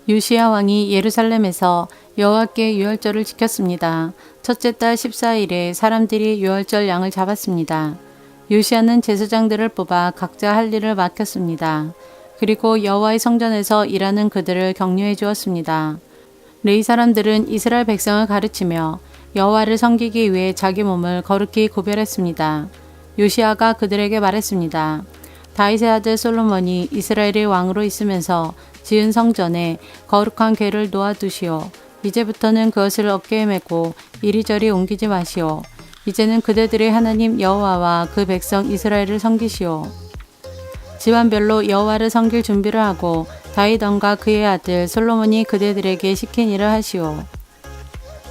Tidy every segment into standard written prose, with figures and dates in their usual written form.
요시야 왕이 예루살렘에서 여호와께 유월절을 지켰습니다. 첫째 달 14일에 사람들이 유월절 양을 잡았습니다. 요시야는 제사장들을 뽑아 각자 할 일을 맡겼습니다. 그리고 여호와의 성전에서 일하는 그들을 격려해 주었습니다. 레위 사람들은 이스라엘 백성을 가르치며 여호와를 섬기기 위해 자기 몸을 거룩히 구별했습니다. 요시야가 그들에게 말했습니다. 다윗의 아들 솔로몬이 이스라엘의 왕으로 있으면서 지은 성전에 거룩한 궤를 놓아두시오. 이제부터는 그것을 어깨에 메고 이리저리 옮기지 마시오. 이제는 그대들의 하나님 여호와와 그 백성 이스라엘을 섬기시오. 집안별로 여호와를 섬길 준비를 하고 다윗 왕과 그의 아들 솔로몬이 그대들에게 시킨 일을 하시오.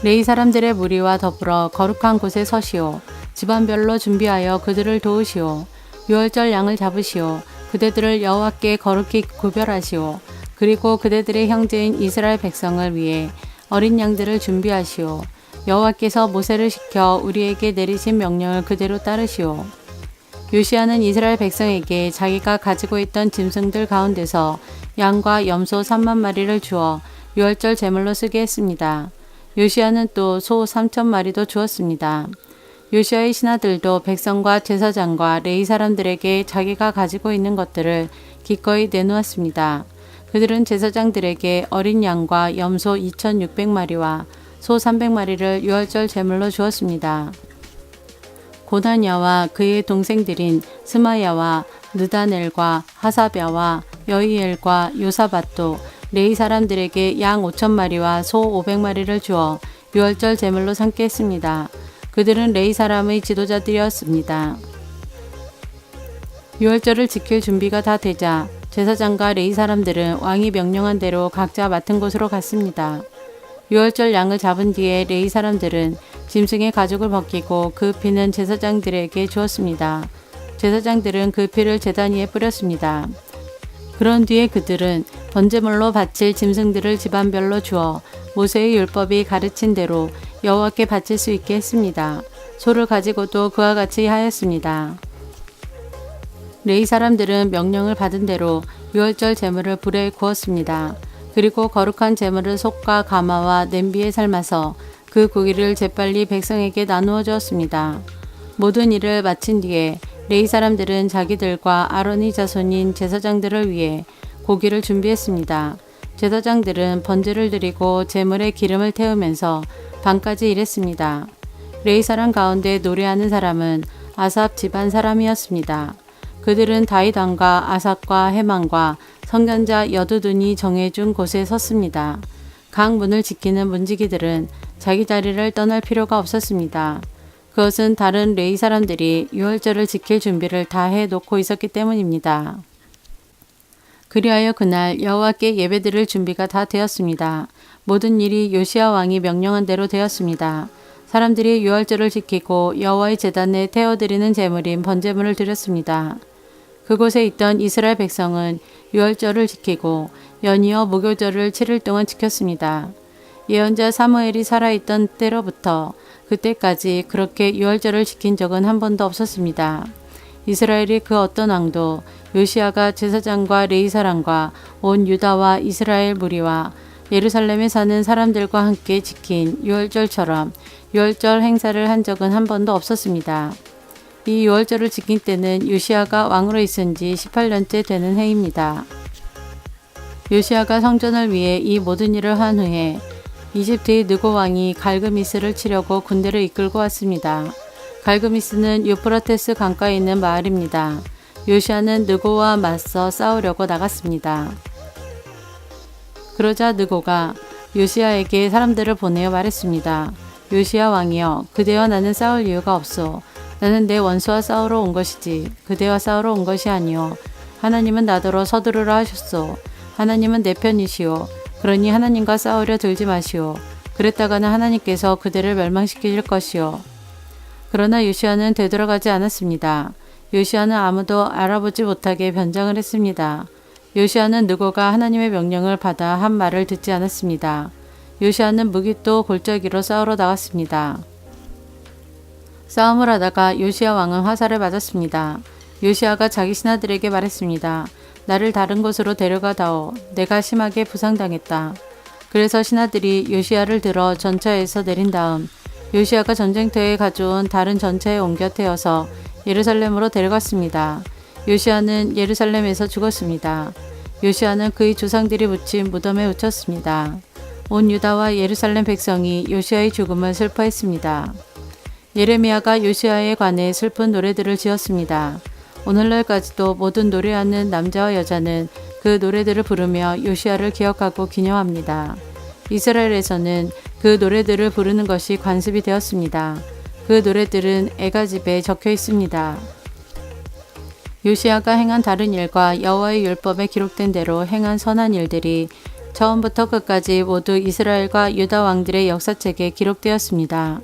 레위 사람들의 무리와 더불어 거룩한 곳에 서시오. 집안별로 준비하여 그들을 도우시오. 유월절 양을 잡으시오. 그대들을 여호와께 거룩히 구별하시오. 그리고 그대들의 형제인 이스라엘 백성을 위해 어린 양들을 준비하시오. 여호와께서 모세를 시켜 우리에게 내리신 명령을 그대로 따르시오. 요시야는 이스라엘 백성에게 자기가 가지고 있던 짐승들 가운데서 양과 염소 3만 마리를 주어 유월절 제물로 쓰게 했습니다. 요시야는 또 소 3천 마리도 주었습니다. 요시야의 신하들도 백성과 제사장과 레위 사람들에게 자기가 가지고 있는 것들을 기꺼이 내놓았습니다. 그들은 제사장들에게 어린 양과 염소 2,600마리와 소 300마리를 유월절 제물로 주었습니다. 고다냐와 그의 동생들인 스마야와 느다넬과 하사랴와 여이엘과 요사밧도 레위 사람들에게 양 5,000마리와 소 500마리를 주어 유월절 제물로 삼게 했습니다. 그들은 레위 사람의 지도자들이었습니다. 유월절을 지킬 준비가 다 되자 제사장과 레위 사람들은 왕이 명령한 대로 각자 맡은 곳으로 갔습니다. 유월절 양을 잡은 뒤에 레위 사람들은 짐승의 가죽을 벗기고 그 피는 제사장들에게 주었습니다. 제사장들은 그 피를 제단 위에 뿌렸습니다. 그런 뒤에 그들은 번제물로 바칠 짐승들을 집안별로 주어 모세의 율법이 가르친 대로 여호와께 바칠 수 있게 했습니다. 소를 가지고도 그와 같이 하였습니다. 레위 사람들은 명령을 받은 대로 유월절 제물을 불에 구웠습니다. 그리고 거룩한 제물을 속과 가마와 냄비에 삶아서 그 고기를 재빨리 백성에게 나누어 주었습니다. 모든 일을 마친 뒤에 레위 사람들은 자기들과 아론의 자손인 제사장들을 위해 고기를 준비했습니다. 제사장들은 번제를 드리고 제물에 기름을 태우면서 밤까지 일했습니다. 레위 사람 가운데 노래하는 사람은 아삽 집안 사람이었습니다. 그들은 다윗 왕과 아삽과 헤만과 선견자 여두둔이 정해준 곳에 섰습니다. 각 문을 지키는 문지기들은 자기 자리를 떠날 필요가 없었습니다. 그것은 다른 레위 사람들이 유월절을 지킬 준비를 다 해놓고 있었기 때문입니다. 그리하여 그날 여호와께 예배드릴 준비가 다 되었습니다. 모든 일이 요시야 왕이 명령한 대로 되었습니다. 사람들이 유월절을 지키고 여호와의 제단에 태워드리는 제물인 번제물을 드렸습니다. 그곳에 있던 이스라엘 백성은 유월절을 지키고 연이어 무교절을 7일 동안 지켰습니다. 예언자 사무엘이 살아있던 때로부터 그때까지 그렇게 유월절을 지킨 적은 한 번도 없었습니다. 이스라엘이 그 어떤 왕도 요시야가 제사장과 레위 사람과 온 유다와 이스라엘 무리와 예루살렘에 사는 사람들과 함께 지킨 유월절처럼 유월절 행사를 한 적은 한 번도 없었습니다. 이 유월절을 지킨 때는 요시야가 왕으로 있은 지 18년째 되는 해입니다. 요시야가 성전을 위해 이 모든 일을 한 후에 이집트의 느고 왕이 갈그미스를 치려고 군대를 이끌고 왔습니다. 갈그미스는 유프라테스 강가에 있는 마을입니다. 요시야는 느고와 맞서 싸우려고 나갔습니다. 그러자 느고가 요시야에게 사람들을 보내어 말했습니다. 요시야 왕이여, 그대와 나는 싸울 이유가 없소. 나는 내 원수와 싸우러 온 것이지 그대와 싸우러 온 것이 아니오. 하나님은 나더러 서두르라 하셨소. 하나님은 내 편이시오. 그러니 하나님과 싸우려 들지 마시오. 그랬다가는 하나님께서 그대를 멸망시키실 것이오. 그러나 요시야는 되돌아가지 않았습니다. 요시야는 아무도 알아보지 못하게 변장을 했습니다. 요시야는 느고가 하나님의 명령을 받아 한 말을 듣지 않았습니다. 요시야는 무기또 골짜기로 싸우러 나갔습니다. 싸움을 하다가 요시야 왕은 화살을 맞았습니다. 요시야가 자기 신하들에게 말했습니다. 나를 다른 곳으로 데려가다오. 내가 심하게 부상당했다. 그래서 신하들이 요시야를 들어 전차에서 내린 다음 요시야가 전쟁터에 가져온 다른 전차에 옮겨 태워서 예루살렘으로 데려갔습니다. 요시야는 예루살렘에서 죽었습니다. 요시야는 그의 조상들이 묻힌 무덤에 묻혔습니다. 온 유다와 예루살렘 백성이 요시야의 죽음을 슬퍼했습니다. 예레미야가 요시야에 관해 슬픈 노래들을 지었습니다. 오늘날까지도 모든 노래하는 남자와 여자는 그 노래들을 부르며 요시야를 기억하고 기념합니다. 이스라엘에서는 그 노래들을 부르는 것이 관습이 되었습니다. 그 노래들은 애가집에 적혀 있습니다. 요시야가 행한 다른 일과 여호와의 율법에 기록된 대로 행한 선한 일들이 처음부터 끝까지 모두 이스라엘과 유다 왕들의 역사책에 기록되었습니다.